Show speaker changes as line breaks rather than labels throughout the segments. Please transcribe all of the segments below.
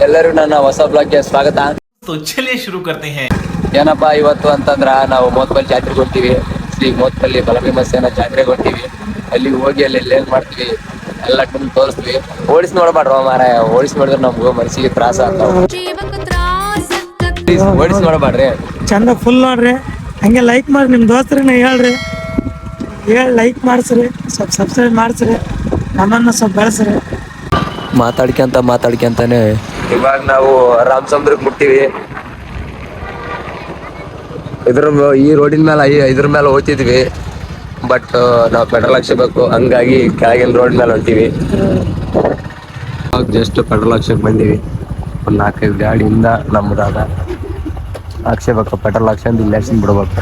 ಎಲ್ಲರಿಗೂ ನನ್ನ ಹೊಸ ಬ್ಲಾಗ್ಗೆ ಸ್ವಾಗತ.
ಚಲಿಯೇ ಶುರು करते हैं.
ಏನಪ್ಪಾ ಇವತ್ತು ಅಂತಂದ್ರ ನಾವು ಮೋತ್ಪಲ್ಲಿ ಜಾತ್ರೆಗೆ ಹೋಗ್ತೀವಿ. ಶ್ರೀ ಮೋತ್ಪಲ್ಲಿ ಬಲಭೀಮಸೇನ ಜಾತ್ರೆಗೆ ಹೋಗ್ತೀವಿ. ಅಲ್ಲಿ ಹೋಗಿ ಅಲ್ಲಿ ಏನ್ ಮಾಡ್ತೀವಿ ಎಲ್ಲ ತೋರಿಸ್ತೀವಿ. ಓಡಿಸಿ ನೋಡ್ಬಾರ್ದು ಮಾರಾಯ, ಓಡಿಸಿ ನೋಡಿದ್ರೆ ನಮ್ಗೂ ಮನಸ್ಸಿಗೆ ತ್ರಾಸ ಆಗ್ತಾವ. ಓಡಿಸಿ ನೋಡ್ಬಾಡ್ರಿ,
ಚಂದ ಫುಲ್ ನೋಡ್ರಿ. ಹಂಗೆ ಲೈಕ್ ಮಾಡಿ ನಿಮ್ಮ ದೋಸ್ತರನ್ನ ಹೇಳ್ರಿ, ಲೈಕ್ ಮಾಡಿಸ್ರಿ, ಸ್ವಲ್ಪ ಸಬ್ಸ್ಕ್ರೈಬ್ ಮಾಡಿಸ್ರಿ, ನಮ್ಮನ್ನ ಸ್ವಲ್ಪ ಬೆಳೆಸ್ರಿ.
ಮಾತಾಡ್ಕೊಂತಾನೆ ಇವಾಗ ನಾವು ರಾಮಸಂದ್ರಕ್ಕೆ ಮುಟ್ತೀವಿ. ಈ ರೋಡಿನ ಮೇಲೆ ಇದ್ರ ಮೇಲೆ ಹೋಗ್ತಿದ್ವಿ, ಬಟ್ ನಾವು ಪೆಟ್ರೋಲ್ ಹಾಕ್ಸಬೇಕು, ಹಂಗಾಗಿ ಕೆಳಗಿನ ರೋಡ್ ಮೇಲೆ ಹೊಂಟೀವಿ. ಜಸ್ಟ್ ಪೆಟ್ರೋಲ್ ಹಾಕ್ಸಕ್ ಬಂದೀವಿ. ಒಂದು 4-5 ಗಾಡಿಯಿಂದ ನಮ್ಮದಾದ ಹಾಕ್ಸಬೇಕು. ಪೆಟ್ರೋಲ್ ಹಾಕ್ಸಂದು ಇಲ್ಲಿ ಹಾಕ್ಸಿಂದು ಬಿಡ್ಬೇಕು.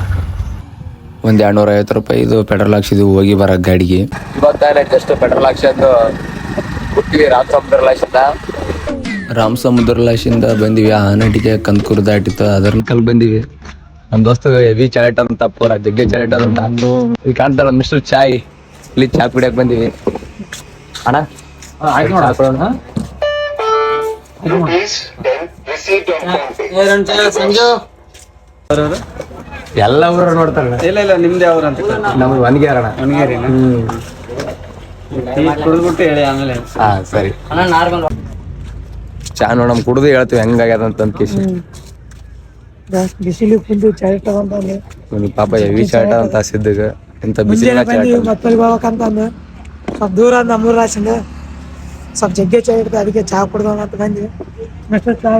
ಒಂದು 250 ರೂಪಾಯಿ ಇದು ಪೆಟ್ರೋಲ್ ಹಾಕ್ಸಿದ್ವಿ ಹೋಗಿ ಬರೋ ಗಾಡಿಗೆ. ಇವಾಗ ತಾನೇ ಜಸ್ಟ್ ಪೆಟ್ರೋಲ್ ಹಾಕ್ಸಂದು ಬಿಟ್ಟಿವಿ ರಾಮಸಮುದ್ರ ಲಾಶಿಂದ ಬಂದಿವಿ. ಆನಟಿಗೆ ಕಂದಕೂರು ದಾಟಿತ್ತು, ಅದನ್ನ ಕಲ್ ಬಂದಿವಿ. ನಮ್ಮ ದೋಸ್ತ ಹೆವಿ ಚಾಲೆಟ್ ಅಂತ, ಪೂರ ಜಗ್ಗೆ ಚಾಲೆಟ್ ಅಂತ. ಇಲ್ಲಿ ಕಾಣ್ತಾರ ಮಿಸ್ಟರ್ ಚಾಯ್, ಇಲ್ಲಿ ಚಾ ಕುಡಿಯಕ್ ಬಂದಿವಿ. ಅಣ್ಣ ಎಲ್ಲ ಊರ ನೋಡ್ತಾರ.
ಇಲ್ಲ ನಿಮ್ದೇ ಅವ್ರ ಅಂತ
ನಮ್ದು ಒಣಗೇರಿ ಅಣ್ಣ.
ಒಣಗೇರಿ ಕುಡಿದ್ಬಿಟ್ಟು ಹೇಳಿ ಆಮೇಲೆ.
ಹಾ ಸರಿ. ಚಾ ನೋಡಮ್ ಕುಡ್ದು ಹೇಳ್ತೀವಿ ಹೆಂಗಾಗ್ಯದ ಅಂತ ಕೇಸಿ.
ಬಿಸಿಲು ಕುಂದು ಚಾಯ್ ತಗೊಂಡ್ಬಂದು
ಪಾಪ ಹೆವಿ ಚಾಟ ಅಂತ ಸಿದ್ದಾಗ ಇಂತ ಬಿಸಿಲು
ಮತ್ತಲ್ಲಿ ಹೋಗ್ಬೇಕಂತಂದು ಸ್ವಲ್ಪ ದೂರ ನಮ್ಮೂರ ರಾಶಿಂದ ಸ್ವಲ್ಪ ಜಗ್ಗೆ ಚಾಯ್ ಇರ್ತದೆ, ಅದಕ್ಕೆ ಚಾ ಕುಡ್ದವ ಅಂತ ಬಂದ್ವಿ. ಮಿಸ್ಟರ್ ಚಾ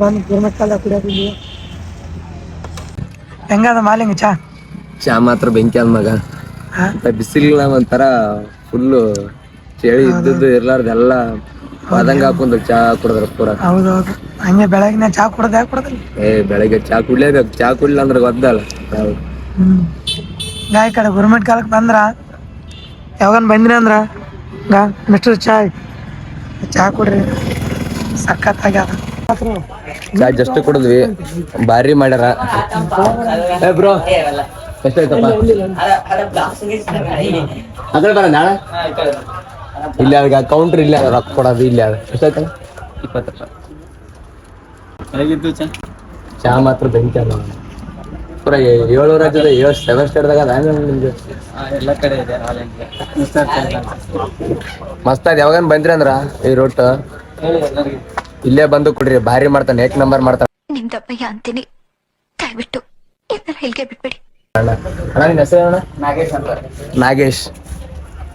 ಬಂದು ಗೌರ್ಮೆಂಟ್ ಕಾಲ ಕುಡಿಯೋಕೆ ಬಂದ್ವಿ. ಹೆಂಗದ ಮಾಲಿಂಗ ಚಾ?
ಚಾ ಮಾತ್ರ ಬೆಂಕಿ ಅದ ಮಗ. ಬಿಸಿಲಿಲ್ಲ ಒಂಥರ ಫುಲ್ಲು ಚಳಿ ಇದ್ದದ್ದು ಇರ್ಲಾರ್ದೆಲ್ಲ ಪದಂಗ ಹಾಕೊಂಡು ಚಾ ಕುಡಿದ್ರ ಪೂರ.
ಹೌದೌದು, ಹಂಗೆ ಬೆಳಗಿನ ಚಾ ಕುಡ್ದ
ಬೆಳಗ್ಗೆ ಚಾ ಕುಡ್ಲೇಬೇಕು. ಚಾ ಕುಡ್ಲಿಲ್ಲ ಅಂದ್ರೆ ಗೊತ್ತಲ್ಲ.
ಈ ಕಡೆ ಗೌರ್ಮೆಂಟ್ ಕಾಲಕ್ಕೆ ಬಂದ್ರ ಯಾವಾಗನ್ ಬಂದ್ರಿ ಅಂದ್ರ ಮಿಸ್ಟರ್ ಚಾಯ್ ಚಾ ಕುಡ್ರಿ, ಸಖತ್ತಾಗ್ಯದ.
ಚಾ ಜಸ್ಟ್ ಕುಡಿದ್ವಿ, ಭಾರಿ ಮಾಡ್ಯಾರ. ಬ್ರೋ ಎಷ್ಟಾಯ್ತಪ್ಪ? ಅದ್ರ ಬರ ನಾಳೆ ಇಲ್ಲಿ ಅದ ಕೌಂಟ್ರ್ ಇಲ್ಲ, ರೊಕ್ಕ ಕೊಡೋದು ಇಲ್ಲಿ ಅದ. ಎಷ್ಟಾಯ್ತ?
20 ರೂಪಾಯಿ.
ಚಾ ಮಾತ್ರ ಬೆಂಕಿ ಅದ ಪೂರ. 7 ರಾಜ್ಯದ 7 ಸ್ಟೇಟ್ದಾಗ ಅದ ನಿಮ್ಗೆ
ಎಲ್ಲ ಕಡೆ ಇದೆ.
ಮಸ್ತ್ ಅದ. ಯಾವಾಗನ್ ಬಂದ್ರಿ ಅಂದ್ರ ಈ ರೋಟ್ ಇಲ್ಲೇ ಬಂದು ಕುಡ್ರಿ, ಭಾರಿ ಮಾಡ್ತಾನೆ, 1 ನಂಬರ್ ಮಾಡ್ತಾನೆ.
ನಿಮ್ದಪ್ಪಯ್ಯ ಅಂತೀನಿ, ದಯವಿಟ್ಟು ಇದನ್ನ ಹೇಳಿಕೆ ಬಿಟ್ಬಿಡಿ.
ಅಣ್ಣ ನಿನ್ನ ಹೆಸರು ಅಣ್ಣ? ನಾಗೇಶ್.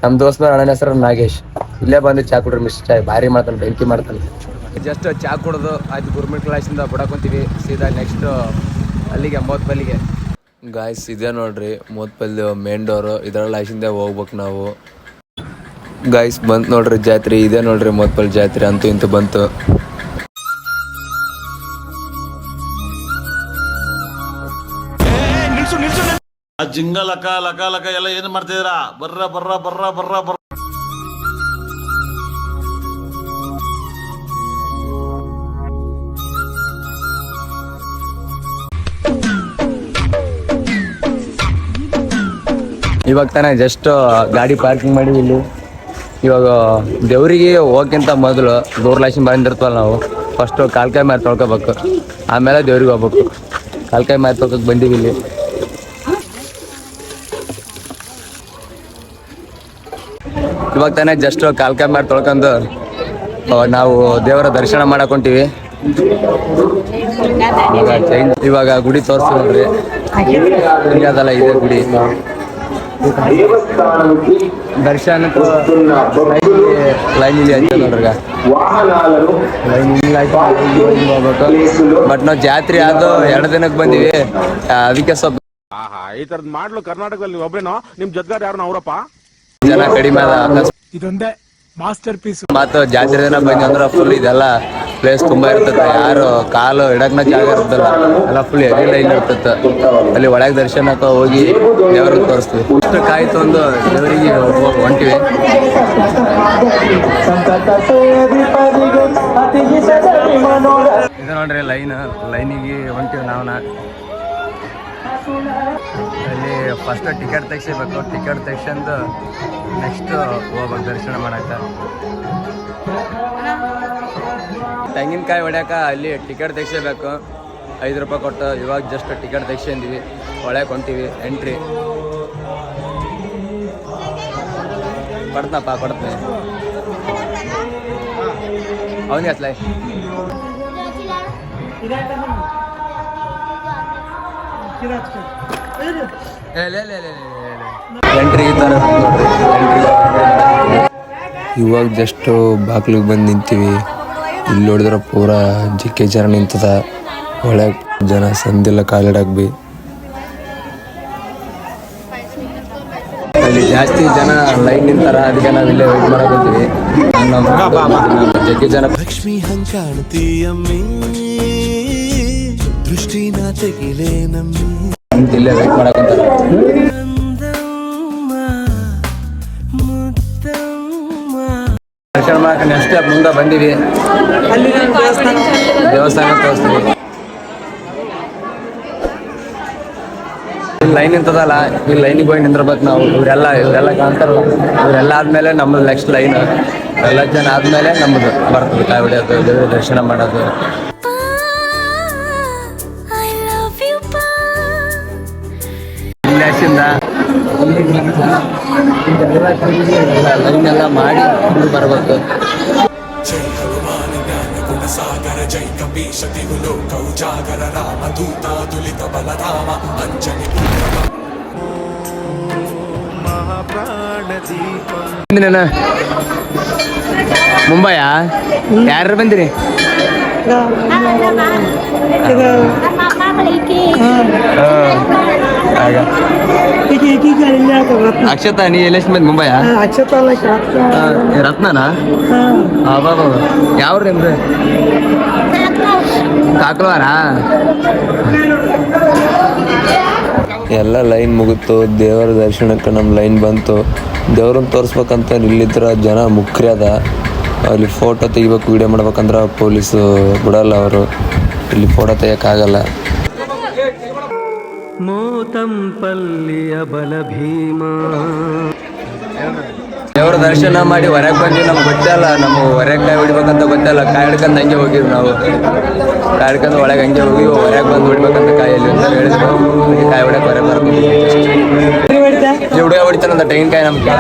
ನಮ್ಮ ದೋಸ್ತ ಅಣ್ಣನ ಹೆಸರು ನಾಗೇಶ್. ಇಲ್ಲೇ ಬಂದು ಚಾ ಕುಡ್ರಿ ಮಿಸ್ ಚಾಯ್, ಭಾರಿ ಮಾಡ್ತಾನೆ, ಬೆಂಕಿ ಮಾಡ್ತಾನೆ. ಜಸ್ಟ್ ಚಾ ಕುಡ್ದು ಆಯ್ತು ಗೌರ್ಮೆಂಟ್ ಕ್ಲಾಸಿಂದ ಬಿಡಕೊಂತೀವಿ. ಸೀದಾ ನೆಕ್ಸ್ಟ್ ಅಲ್ಲಿಗೆ ಮೋತ್ಪಲ್ಲಿಗೆ. ಗಾಯ್ಸ್ ಇದೆ ನೋಡ್ರಿ ಮೋತ್ಪಲ್ಲಿ ಮೇನ್ ಡೋರು. ಇದರ ಲೈಸಿಂದ ಹೋಗ್ಬೇಕು ನಾವು. ಗಾಯ್ಸ್ ಬಂತು ನೋಡ್ರಿ ಜಾತ್ರೆ, ಇದೆ ನೋಡ್ರಿ ಮೋತ್ಪಲ್ಲಿ ಜಾತ್ರೆ. ಅಂತೂ ಇಂತೂ ಬಂತು.
ಜಿಂಗ ಲಕ ಲಕ ಲಕ ಎಲ್ಲ ಏನ್ ಮಾಡ್ತಿದ್ದೀರಾ? ಬರ್ರ ಬರ್ರ ಬರ್ರ ಬರ್ರ ಬರ್ರ.
ಇವಾಗ ತಾನೇ ಜಸ್ಟ್ ಗಾಡಿ ಪಾರ್ಕಿಂಗ್ ಮಾಡಿವಿ ಇಲ್ಲಿ. ಇವಾಗ ದೇವ್ರಿಗೆ ಹೋಗಕ್ಕಿಂತ ಮೊದಲು ದೂರ್ಲಾಶಿನ್ ಬಂದಿರ್ತವಲ್ಲ, ನಾವು ಫಸ್ಟು ಕಾಲ್ಕಾಯಿ ಮಾರಿ ತೊಳ್ಕೊಬೇಕು, ಆಮೇಲೆ ದೇವ್ರಿಗೆ ಹೋಗ್ಬೇಕು. ಕಾಲ್ಕಾಯಿ ಮಾರಿ ತೊಳ್ಕೊಕ್ ಬಂದೀವಿ ಇಲ್ಲಿ. ಇವಾಗ ತಾನೇ ಜಸ್ಟ್ ಕಾಲ್ಕಾಯಿ ಮಾರಿ ತೊಳ್ಕೊಂಡು ನಾವು ದೇವರ ದರ್ಶನ ಮಾಡಕ್ ಹೊಂಟೀವಿ. ಇವಾಗ ಗುಡಿ ತೋರಿಸ್ತೀವಿ ನೋಡ್ರಿ, ಅದಲ್ಲ ಇದೆ ಗುಡಿ. ದರ್ಶನಕ್ಕೂ ಲೈನ್ ಇಲ್ಲಿ ಆಯ್ತು ನೋಡ್ರಿ. ಬಟ್ ನಾವು ಜಾತ್ರೆ ಆದು 2 ದಿನಕ್ಕೆ ಬಂದಿವಿ, ಅದಕ್ಕೆ ಸ್ವಲ್ಪ
ಈ ತರದ್ ಮಾಡ್ಲು ಕರ್ನಾಟಕದಲ್ಲಿ ಒಬ್ರೇನೋ ನಿಮ್ ಜೊತೆಗಾರ ಯಾರು ಅವರಪ್ಪ
ಜನ ಕಡಿಮೆ ಅದ.
ಇದೊಂದೇ ಮಾಸ್ಟರ್ ಪೀಸ್.
ಮತ್ತು ಜಾತ್ರೆ ದಿನ ಬಂದಿ ಅಂದ್ರೆ ಫುಲ್ ಇದೆಲ್ಲ ಪ್ಲೇಸ್ ತುಂಬಾ ಇರ್ತದೆ. ಯಾರು ಕಾಲು ಇಡಕ್ನ ಜಾಗ ಇರ್ತಲ್ಲ, ಎಲ್ಲ ಫುಲ್ ಹೆವಿ ಲೈನ್ ಇರ್ತದೆ. ಅಲ್ಲಿ ಒಳಗೆ ದರ್ಶನಕ್ಕೆ ಹೋಗಿ ದೇವ್ರಿಗೆ ತೋರಿಸ್ತೀವಿ. ಇಷ್ಟು ಕಾಯ್ತು ಒಂದು ದೇವರಿಗೆ ಹೊಂಟಿವಿ. ಇದು ನೋಡ್ರಿ ಲೈನಿಗೆ ಹೊಂಟಿವಿ ನಾವು. ಅಲ್ಲಿ ಫಸ್ಟ್ ಟಿಕೆಟ್ ತೆಗಿಸ್ಬೇಕು. ಟಿಕೆಟ್ ತೆಗ್ಸಂದು ನೆಕ್ಸ್ಟ್ ಹೋಗ್ಬೇಕು ದರ್ಶನ ಮಾಡಕ್ಕೆ. ತೆಂಗಿನಕಾಯಿ ಹೊಡ್ಯಾಕ ಅಲ್ಲಿ ಟಿಕೆಟ್ ತೆಗಿಸ್ಬೇಕು 5 ರೂಪಾಯಿ ಕೊಟ್ಟು. ಇವಾಗ ಜಸ್ಟ್ ಟಿಕೆಟ್ ತೆಗ್ಸಿದ್ದೀವಿ, ಒಳಗೆ ಹೊಂಟೀವಿ. ಎಂಟ್ರಿ ಕೊಡ್ತೀನಿ ಅವನಿಗೆ ಅಸ್ಲೈ ಎಂಟ್ರಿ ಈ ಥರ ನೋಡ್ರಿ. ಇವಾಗ ಜಸ್ಟ್ ಬಾಗ್ಲಿಗೆ ಬಂದು ನಿಂತೀವಿ. ಇಲ್ಲಿ ನೋಡಿದ್ರೆ ಪೂರಾ ಜಿಕ್ಕೆ ಜನ ನಿಂತದ. ಒಳಗೆ ಜನ ಸಂದಿಲ್ಲ ಕಾಲಿಡಕ್ ಬಿ. ಅಲ್ಲಿ ಜಾಸ್ತಿ ಜನ ಲೈನ್ ನಿಂತಾರ, ಅದಕ್ಕೆ ನಾವು ಇಲ್ಲೇ ವೇಟ್ ಮಾಡಕ್ ಹೋಗ್ತೀವಿ. ಜಗ್ಗಿ ಜನ
ಲಕ್ಷ್ಮಿ ಹಂಗ ಕಾಣ್ತೀಯಮ್ಮಿ ದೃಷ್ಟಿನ ತೆಗಿಲೇ ನಮ್ಮಿ
ಇಲ್ಲೇ ವೇಟ್ ಮಾಡಕ್ ಹೋಗ್ತಾರೆ. ದರ್ಶನ ಮಾಡಕ್ಕೆ ನೆಕ್ಸ್ಟ್ ಮುಂದೆ ಬಂದೀವಿ. ದೇವಸ್ಥಾನ ತೋರಿಸ್ತೀವಿ. ಲೈನ್ ನಿಂತದಲ್ಲ, ಈ ಲೈನಿಗೆ ಹೋಗಿ ನಿಂದಿರ್ಬೇಕು ನಾವು. ಇವರೆಲ್ಲ ಕಾಣ್ತಾರಲ್ಲ, ಇವರೆಲ್ಲ ಆದ್ಮೇಲೆ ನಮ್ಮದು ನೆಕ್ಸ್ಟ್ ಲೈನ್. ಎಲ್ಲ ಜನ ಆದ್ಮೇಲೆ ನಮ್ಮದು ಬರ್ತದೆ ಕಾಯಿ ಹೊಡಿಯೋದು, ದೇವ್ರ ದರ್ಶನ ಮಾಡೋದು. ಇಲ್ಲಿಂದ ಲೈನ್ ಎಲ್ಲ ಮಾಡಿ ಬರ್ಬೇಕು.
ಸಾಗರ ಜೈ ಕಪೀಶ ತಿಗುಲು ಕೌಜಾಗರ ರಾಮ ದೂತ ದುಲಿತ ಬಲರಾಮ ಅಂಜನಿ ಮಹಾಪ್ರಾಣ ದೀಪ.
ಮುಂಬೈಯಾ? ಯಾರು ಬಂದಿರಿ? ಅಕ್ಷತಾ, ನೀ ಎಲ್ಲ ಬಂದ್ ಮುಂಬೈಯಾ? ರತ್ನನಾ? ಯಾವ್ರಿ ನಿಮ್ದು? ಕಾಕ್ಲವಾರ? ಎಲ್ಲ ಲೈನ್ ಮುಗಿತು. ದೇವರ ದರ್ಶನಕ್ಕೆ ನಮ್ಮ ಲೈನ್ ಬಂತು. ದೇವ್ರನ್ನ ತೋರಿಸ್ಬೇಕಂತ ಇಲ್ಲಿದ್ರ ಜನ ಮುಖ್ಯ ಅದ. ಅಲ್ಲಿ ಫೋಟೋ ತೆಗಿಬೇಕು, ವಿಡಿಯೋ ಮಾಡ್ಬೇಕಂದ್ರೆ ಪೊಲೀಸು ಬಿಡಲ್ಲ. ಅವರು ಇಲ್ಲಿ ಫೋಟೋ ತೆಗಿಯೋಕ್ಕಾಗಲ್ಲ.
ಮೋತಂಪಲ್ಲಿಯ ಬಲ ಭೀಮ.
ದೇವ್ರ ದರ್ಶನ ಮಾಡಿ ಹೊರಗೆ ಬಂದ್ವಿ. ನಮ್ಗೆ ಗೊತ್ತಲ್ಲ, ನಮ್ಮ ಹೊರಗೆ ಕಾಯಿ ಹೊಡಿಬೇಕಂತ ಗೊತ್ತಲ್ಲ. ಕಾಯಿ ಹಿಡ್ಕೊಂಡು ಹಂಗೆ ಹೋಗಿದ್ವಿ ನಾವು. ಕಾಯಿ ಹಿಡ್ಕೊಂಡು ಒಳಗೆ ಹಂಗೆ ಹೋಗಿ ಹೊರಗೆ ಬಂದು ಹೊಡಿಬೇಕಂತ ಕಾಯಲ್ಲಿ ಅಂತ ಹೇಳಿದ್ವಿ. ಕಾಯಿ ಹೊಡಕ್ಕೆ ಹೊರಗೆ ಬರ್ಕೊಂಡು ಹುಡುಗ ಹೊಡಿತಾನಂತ ತೆಂಗಿನಕಾಯಿ ನಮ್ಗೆ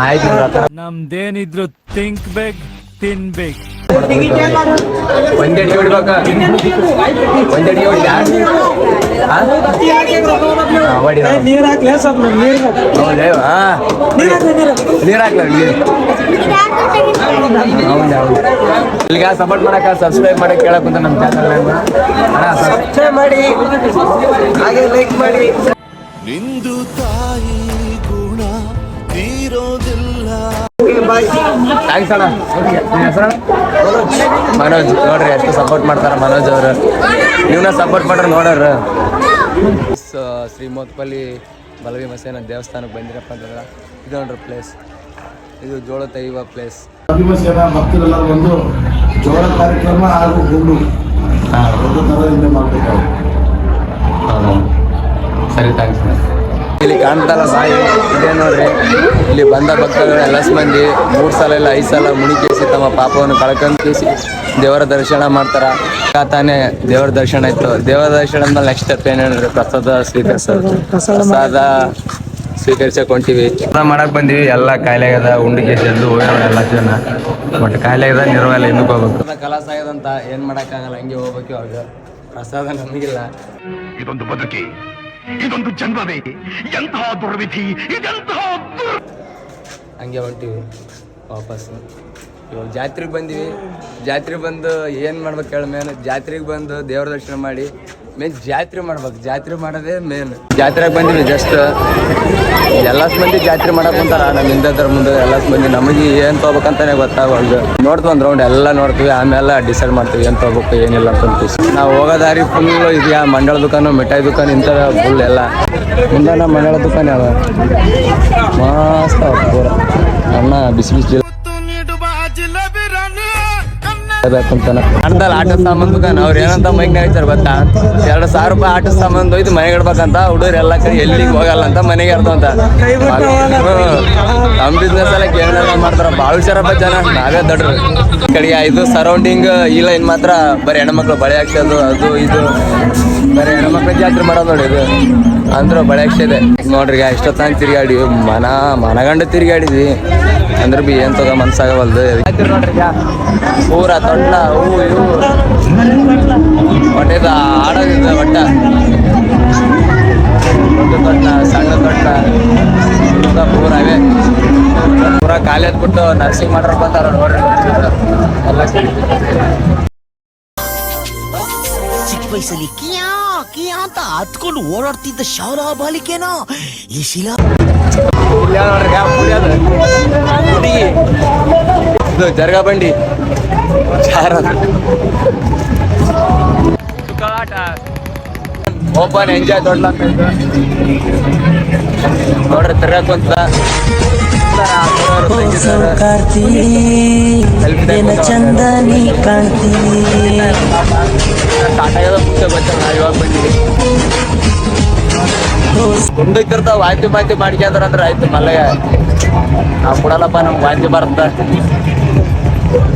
ಆಯ್ತು.
ನಮ್ದೇನಿದ್ರು ಥಿಂಕ್ ಬೇಕ್ ತಿನ್ಬೇಕು.
ಒಂದೆಡಿಗೆ ಹೊಡಿಬೇಕ, ಒಂದೆಡಿಗೆ ಹೊಡಿದ ನೀರು ಹಾಕ್ಲ ಇಲ್ಲಿಗ ಸಪೋರ್ಟ್ ಮಾಡಕ, ಸಬ್ಸ್ಕ್ರೈಬ್ ಮಾಡಕ್ ಕೇಳಕ್ ಅಂತ ನಮ್ಮ ಚಾನಲ್ ಸಬ್ಸ್ಕ್ರೈಬ್ ಮಾಡಿ, ಹಾಗೆ ಲೈಕ್ ಮಾಡಿ.
ನಿಂದು ತಾಯಿ ಗುಣ ತೀರೋದಿಲ್ಲ.
ಥ್ಯಾಂಕ್ಸ್ ಅಣ್ಣ. ಮನೋಜ್ ನೋಡ್ರಿ ಎಷ್ಟು ಸಪೋರ್ಟ್ ಮಾಡ್ತಾರ ಮನೋಜ್ ಅವರು. ನೀವನ್ನ ಸಪೋರ್ಟ್ ಮಾಡ್ರಿ ನೋಡ್ರ. ಶ್ರೀ ಮೋತ್ಪಲ್ಲಿ ಬಲವಿ ಮಸೇನ ದೇವಸ್ಥಾನಕ್ಕೆ ಬಂದಿರಪ್ಪ ಅಂತಂದ್ರೆ ಇದು ನೋಡ್ರಿ ಪ್ಲೇಸ್. ಇದು ಜೋಳ ತೆಗೆಯುವ ಪ್ಲೇಸ್.
ಸೇನಾ ಭಕ್ತರೆಲ್ಲ ಒಂದು ಜೋಳ ಕಾರ್ಯಕ್ರಮ ಹಾಗೂ ಗುಂಡು ಒಂದು ಥರದಿಂದ ಮಾಡಬೇಕಾಗುತ್ತೆ.
ಸರಿ, ಥ್ಯಾಂಕ್ಸ್. ಇಲ್ಲಿ ಕಾಣ್ತಲ್ಲ ಬಾಯಿ ಇದೇ ನೋಡ್ರಿ. ಇಲ್ಲಿ ಬಂದ ಭಕ್ತರು ಎಲ್ಲ ಮಂದಿ 3 ಸಲ ಇಲ್ಲ 5 ಸಲ ಮುಣಿಕೇಸಿ ತಮ್ಮ ಪಾಪವನ್ನು ಕಳ್ಕೊಂಡ್ಕೇಸಿ ದೇವರ ದರ್ಶನ ಮಾಡ್ತಾರ. ತಾನೇ ದೇವರ ದರ್ಶನ ಆಯ್ತು. ದೇವರ ದರ್ಶನ ಆದ್ಮೇಲೆ ನೆಕ್ಸ್ಟ್ ಸ್ಟೆಪ್ ಏನು ಹೇಳಿದ್ರೆ ಪ್ರಸಾದ ಸ್ವೀಕರಿಸಕ್ ಹೊಂಟಿವಿ. ಮಾಡಕ್ ಬಂದಿವಿ. ಎಲ್ಲ ಕಾಯಿಲೆ ಆಗದ, ಉಂಡಿಕೇಸಿ ಎದ್ದು ಎಲ್ಲ ಜನ. ಬಟ್ ಕಾಯಿಲೆ ಆಗದ, ನಿರ್ವಹಣೆ ಇನ್ನಕ್ಕೆ ಹೋಗ್ಬೇಕು. ಕಲಾಸ ಆಗ್ಯದಂತ ಏನ್ ಮಾಡಕ್ಕಾಗಲ್ಲ, ಹಂಗೆ ಹೋಗ್ಬೇಕು. ಅವಾಗ ಪ್ರಸಾದ ನಮಗಿಲ್ಲ.
ಇದೊಂದು ಬದುಕಿ, ಇದೊಂದು ಜನ್ಮವೇ, ಎಂತಹ ದುರ್ವಿಧಿ, ಇದೆಂತಹ
ಹಂಗೆ ಹೊಂಟಿವಿ ವಾಪಸ್. ಇವಾಗ ಜಾತ್ರೆಗೆ ಬಂದಿವಿ. ಜಾತ್ರೆಗೆ ಬಂದು ಏನು ಮಾಡ್ಬೇಕು ಹೇಳ, ಮೇನ್ ಜಾತ್ರೆಗೆ ಬಂದು ದೇವ್ರ ದರ್ಶನ ಮಾಡಿ ಮೇನ್ ಜಾತ್ರೆ ಮಾಡ್ಬೇಕು. ಜಾತ್ರೆ ಮಾಡೋದೇ ಮೇನ್. ಜಾತ್ರೆಗೆ ಬಂದಿವಿ. ಜಸ್ಟ್ ಎಲ್ಲ ಮಂದಿ ಜಾತ್ರೆ ಮಾಡಕ್ ಕುಂತಾರ. ನಮ್ಮ ಹಿಂದೆ ಮುಂದೆ ಎಲ್ಲ ಮಂದಿ. ನಮಗೆ ಏನು ತೊಗೋಬೇಕಂತಾನೆ ಗೊತ್ತಾಗಲ್ದು. ನೋಡ್ತೀವಿ ಒಂದು ರೌಂಡ್ ಎಲ್ಲ ನೋಡ್ತೀವಿ, ಆಮೇಲೆ ಡಿಸೈಡ್ ಮಾಡ್ತೀವಿ ಏನು ತೊಗೋಬೇಕು ಏನಿಲ್ಲ ಅಂತ. ನಾವು ಹೋಗೋ ದಾರಿ ಫುಲ್ ಇದೆಯಾ, ಮಂಡಳ ದುಕಾನು, ಮಿಠಾಯಿ ದುಕಾನು, ಇಂಥ ಫುಲ್ ಎಲ್ಲ ಮುಂದೆ ನಮ್ಮ ಮಂಡಳ ದುಕಾನ್ ಯಾವ ಮಸ್ತ್ ಪೂರ ಅನ್ನ ಬಿಸಿ ಬಿಸಿ ಅಂದಲ್ಲ ಆಟ ಸಾಮಾನು ದುಕಾನ್ ಅವ್ರು ಏನಂತ ಮೈಕ್ ಹೇಳ್ತಾರೆ ಗೊತ್ತಾ, 2,000 ರೂಪಾಯಿ ಆಟ ಸಾಮಾನು ಹೋಯ್ತು ಮನೆಗೆ ಇಡ್ಬೇಕಂತ, ಹುಡುಗರು ಎಲ್ಲ ಕಡೆ ಎಲ್ಲಿಗೆ ಹೋಗಲ್ಲ ಅಂತ ಮನೆಗೆ ಇರ್ತವಂತ. ನಮ್ ಬಿಸ್ನೆಸ್ ಎಲ್ಲ ಏನೆಲ್ಲ ಮಾಡ್ತಾರ, ಭಾಳ ಹುಷಾರಪ್ಪ ಜನ, ನಾವೇ ದೊಡ್ಡರು. ಕಡೆಗೆ ಇದು ಸರೌಂಡಿಂಗ್ ಇಲ್ಲ ಇನ್ ಮಾತ್ರ ಬರೀ ಹೆಣ್ಮಕ್ಳು ಬಳೆ ಹಾಕ್ಸೋದು ಅದು ಇದು, ಬರೀ ಹೆಣ್ಮಕ್ಳ ಜಾತ್ರೆ ಮಾಡೋದು ನೋಡಿ. ಇದು ಅಂದ್ರು ಬಳೆ ಹಾಕ್ಸಿದೆ ನೋಡ್ರಿ. ಇಷ್ಟೊತ್ತಾಗ ತಿರ್ಗಾಡಿ ಮನಗಂಡ ತಿರ್ಗಾಡಿದ್ವಿ ಅಂದ್ರೆ ಬಿ ಏನ್ ತಗೋ ಮನ್ಸಾಗವಲ್ದು ನೋಡ್ರಿ. ಪೂರ ತೊಟ್ಲ ಹೂ ಇವು ಹೊಟ್ಟೆದ ಆಡೋದಿದೆ ಒಟ್ಟ, ದೊಡ್ಡ ತೊಟ್ಲ ಸಣ್ಣ ತೊಟ್ಲ ಪೂರ ಅವೇ ಪೂರ ಖಾಲಿ ಬಿಟ್ಟು ನರ್ಸಿಂಗ್ ಮಾಡ್ರ ಬಂದಾರ ನೋಡ್ರಿ. ಎಲ್ಲ
ಚಿಕ್ಕ ವಯಸ್ಸಲ್ಲಿ ಕಿಯಾ ಕಿಯಾ ಅಂತ ಹತ್ಕೊಂಡು ಓಡಾಡ್ತಿದ್ದ ಶಾಲಾ ಬಾಲಿಕೆನೋ ಈ ಶಿಲಾ
ನೋಡ್ರಿ ಹುಡುಗಿ ಇದು ಜರ್ಗ ಬಂಡಿ ಓಪನ್ ಎಂಜಾಯ್ ದೊಡ್ಡ ನೋಡ್ರಿ ತಿರ್ಗಾಕೊಂತ
ಚಂದನಿ ಕಾಣ್ತೀನಿ.
ಇವಾಗ ಬಂದಿವಿ ಮುಂದಕ್ಕಿರ್ತಾವ ವಾಂತಿ ಮಾಡ್ಕೊಂಡ್ರ ಅಂದ್ರೆ ಆಯ್ತು ಮಲ್ಲಯ್ಯ ನಾವ್ ಕೊಡಲ್ಲಪ್ಪ, ನಮ್ಗೆ ವಾಂತಿ ಬರುತ್ತ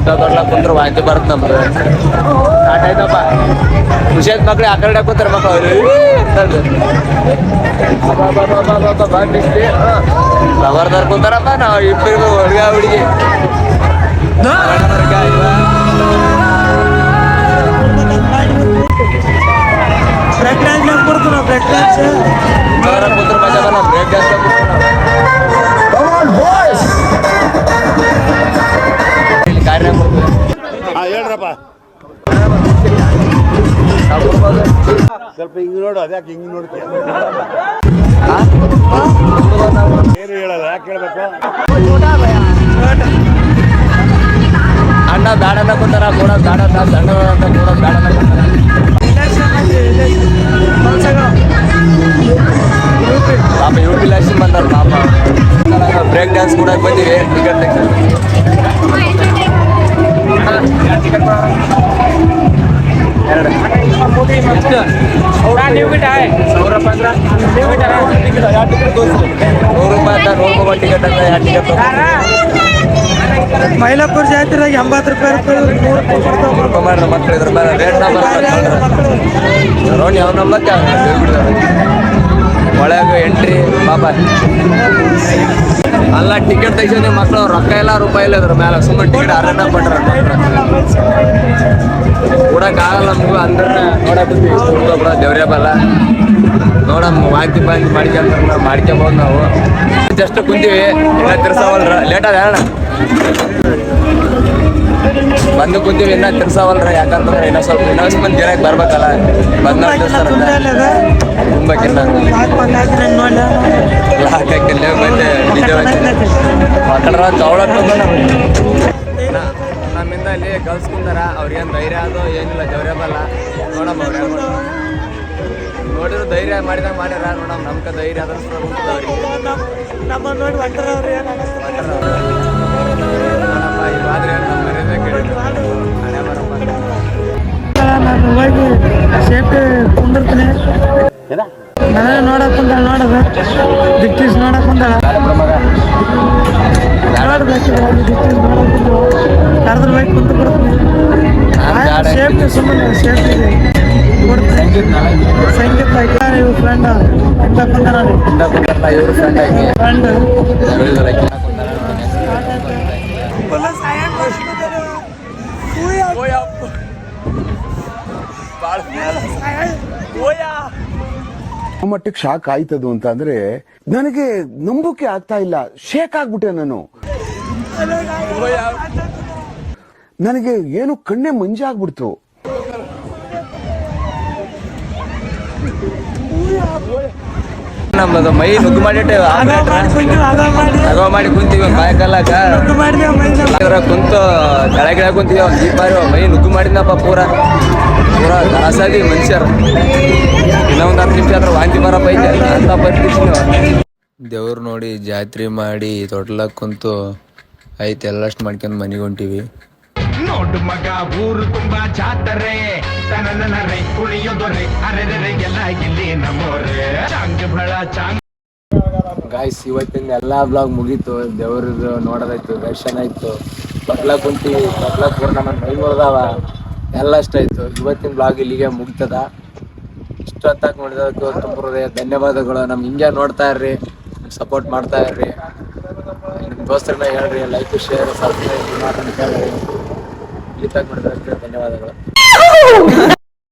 ದೊಡ್ಡ ಕುಂತ್ರ ವಾಂತಿ ಬರುತ್ತೆ ನಮ್ದು. ಸ್ಟಾರ್ಟ್ ಆಯ್ತಪ್ಪ ಖುಷಿ ಆಯ್ತು ಮಕ್ಳು ಆ ಕಡೆ ಹಾಕೋತಾರ ಮಕ್ಳು ಲವರ್ದಾರ ಕುಂತಾರಪ್ಪ, ನಾವು ಇಬ್ಬರಿಗೂ ಹುಡುಗಿ
ಬ್ರೇಕ್ ಡ್ಯಾನ್ಸ್ ಕೊಡ್ತೀವಿ, ಬ್ರೇಕ್ ಡ್ಯಾನ್ಸ್
ಕುಂತ್ರ ಮಜಾ ಬರ ಬ್ರೇಕ್ ಡ್ಯಾನ್ಸ್ ಕಾರ್ಯ
ಹೇಳ್ರಪ್ಪ ಸ್ವಲ್ಪ ಹಿಂಗ್ ನೋಡು, ಅದ್ಯಾಕೆ ಹಿಂಗ್ ನೋಡ್ತೀಯ? ಏನು ಹೇಳಲ್ಲ, ಯಾಕೆ ಹೇಳ್ಬೇಕು?
ಅಣ್ಣ ಬ್ಯಾಡನ್ನ ಕೂತಾರ ಕೂಡೋದು ಬ್ಯಾಡ ಸಣ್ಣ ಅಂತ ಕೂಡೋದು ಬ್ಯಾಡನ್ನ ಪಾಪ ಯುಪಿ ಲಕ್ಷನ್ ಬಂದಾರ ಪಾಪ. ಬ್ರೇಕ್ ಡ್ಯಾನ್ಸ್ ಕೂಡ ಬಂದಿವಿ. ಟಿಕೆಟ್ ಎರಡು ₹100 ಟಿಕೆಟ್ ಅಂತ 2 ಟಿಕೆಟ್.
ಮೈಲಾಪುರ ಜಾತ್ರೆದಾಗ 80 ರೂಪಾಯಿ 100
ರೂಪಾಯಿ ಮಾಡ್ರಿ ಮಕ್ಳು ಇದ್ರ ಮೇಲೆ ರೇಟ್ ನೋಡಿ ಯಾವ ನಂಬಕ್ಕೆ ಒಳಗೆ ಎಂಟ್ರಿ ಪಾಪ ಅಲ್ಲ ಟಿಕೆಟ್ ತೆಗ್ಸೋದು ಮಕ್ಳು ರೊಕ್ಕ ಇಲ್ಲ ರೂಪಾಯಿ ಇಲ್ಲ ಇದ್ರ ಮೇಲೆ ಸುಮ್ಮನೆ ಟಿಕೆಟ್ ಅರಣ್ಣ ಪಟ್ರ ಕೊಡಕ್ಕಾಗಲ್ಲ ನಮಗೂ ಅಂದ್ರೆ ನೋಡಕ್ಕೆ ಬಿಡ ದೇವ್ರೇ ಬಲ್ಲ ನೋಡಮ್ಮ ವಾಂತಿ ಮಾಡ್ಕೊಂಬೋದು ನಾವು. ಜಸ್ಟ್ ಕುಂತೀವಿ ಇನ್ನ ತಿರ್ಸಾವಲ್ರ ಲೇಟ್ ಅದ ಹೇಳ ಬಂದು ಕುಂತೀವಿ ಇನ್ನ ತಿರ್ಸಾವಲ್ರ, ಯಾಕಂತಂದ್ರೆ ಇನ್ನೊಂದು ಮಂದಿ ಗಿರಾಕ್ ಬರ್ಬೇಕಲ್ಲ ಬಂದ ತುಂಬಕ್ಕಿನ್ನ ಹಾಕಿಲ್ಲ ಮತ್ತೆ ಮಕ್ಕಳ ಚೌಳ ನಮ್ಮಿಂದ ಇಲ್ಲಿ ಗರ್ಲ್ಸ್ ಕುಂತಾರ, ಅವ್ರಿಗೇನು ಧೈರ್ಯ ಅದು ಏನಿಲ್ಲ ದೇವ್ರೇಬಲ್ಲ. ನೋಡಮ್ಮ ಅವ್ರು ನೋಡಿದ್ರು ಧೈರ್ಯ ಮಾಡಿದಾಗ ಮಾಡ್ಯಾರ ನೋಡಮ್ಮ, ನಮ್ಗೆ ಧೈರ್ಯ ಆದ್ರೆ
ನಮ್ಮ ನೋಡಿ ಹೊಂಟಾರ ಅವ್ರು ಏನು ನಾನು ಹೋಗಿ ಸೇಫ್ಟಿ ಕುಂದಿರ್ತೀನಿ. ಮನೆ ನೋಡಕ್ ಕುಂತಾಳ ನೋಡೋದು ದಿಕ್ಕೀಸ್ ನೋಡಕ್ ಕುಂತಾಳ ನೋಡ್ಬೇಕು ದಿಕ್ಕೀಸ್ ನೋಡಕ್ ಕುಂತು ಕರೆದ್ರ ಬೈಕ್ ಕುಂತು ಕೊಡ್ತೀನಿ. ಸೇಫ್ಟಿ ಸುಮ್ಮನೆ ಸೇಫ್ಟಿ ಕೊಡ್ತೀನಿ. ಸಂಗೀತ ಇವ್ರ ಫ್ರೆಂಡ್ ಇಂದ ಕುಂತಾರ
ಇವ್ರ ಫ್ರೆಂಡ್
ಮಟ್ಟಿಗೆ ಶಾಕ್ ಆಯ್ತದು ಅಂತ ಅಂದ್ರೆ ನನಗೆ ನಂಬುಕೆ ಆಗ್ತಾ ಇಲ್ಲ. ಶೇಕ್ ಆಗ್ಬಿಟ್ಟೆ ನಾನು. ನನಗೆ ಏನು ಕಣ್ಣೆ ಮಂಜಾಗ್ಬಿಡ್ತು.
ನಮ್ಮದು ಮೈ ನುಗ್ಗು ಮಾಡಿಟ್ಟೆ ಅಗೋ ಮಾಡಿ ಕುಂತೀವಿ ಕಾಯಕಲ್ಲಾಕ ಕುಂತು ಕೆಳಗಿಳ ಕುಂತೀವಿ. ಈ ಬಾರಿ ಮೈ ನುಗ್ಗು ಮಾಡಿದ್ನಪ್ಪ ಪೂರ ದಾಸಾದಿ ಮನುಷ್ಯರು. ಇನ್ನೊಂದು 10 ನಿಮಿಷ ಆದ್ರೆ ವಾಂತಿ ಬರಪ್ಪ ಐತೆ ಅಂತ ಬರ್ತೀವಿ. ದೇವ್ರು ನೋಡಿ ಜಾತ್ರೆ ಮಾಡಿ ತೊಟ್ಲಾಕ್ ಕುಂತು ಐತೆ ಎಲ್ಲಷ್ಟು ಮಾಡ್ಕೊಂಡು ಮನೆಗೆ ಹೊಂಟಿವಿ.
ನೋಡು ಮಗ ಊರು ತುಂಬಾ ಜಾತರೆ ತನನರೆ ಕುಣಿಯೋದೊರೆ ಅರೆರೆ ಎಲ್ಲ ಇಲ್ಲಿ ನಮ್ಮೋರೆ ಚಾಂಗ್ ಬಳ ಚಾಂಗ್.
ಗಾಯ್ಸ್ ಇವತ್ತಿನ ಎಲ್ಲಾ ಬ್ಲಾಗ್ ಮುಗೀತು. ದೇವ್ರದ್ದು ನೋಡೋದಾಯ್ತು, ದರ್ಶನ ಆಯ್ತು, ಬಕ್ಲಾಕ್ ಟೂರ್ನಮೆಂಟ್ ಮೈಮೂರ್ದಾವ ಎಲ್ಲ ಅಷ್ಟ ಆಯ್ತು. ಇವತ್ತಿನ ಬ್ಲಾಗ್ ಇಲ್ಲಿಗೆ ಮುಗ್ತದ. ಇಷ್ಟೊತ್ತಾಗಿ ನೋಡಿದಕ್ಕೆ ತುಂಬ ಹೃದಯ ಧನ್ಯವಾದಗಳು. ನಮ್ಗೆ ಹಿಂಗೆ ನೋಡ್ತಾ ಇರ್ರಿ, ಸಪೋರ್ಟ್ ಮಾಡ್ತಾ ಇರ್ರಿ, ನಿಮ್ಮ ದೋಸ್ತರನ್ನ ಹೇಳ್ರಿ, ಲೈಕ್ ಶೇರ್ ಸಬ್ಸ್ಕ್ರೈಬ್ ಮಾಡ್ಕೊಂಡು ಹೇಳ್ರಿ. ಇಲ್ಲಿ ತಗ ನೋಡಿದಕ್ಕೆ ಧನ್ಯವಾದಗಳು.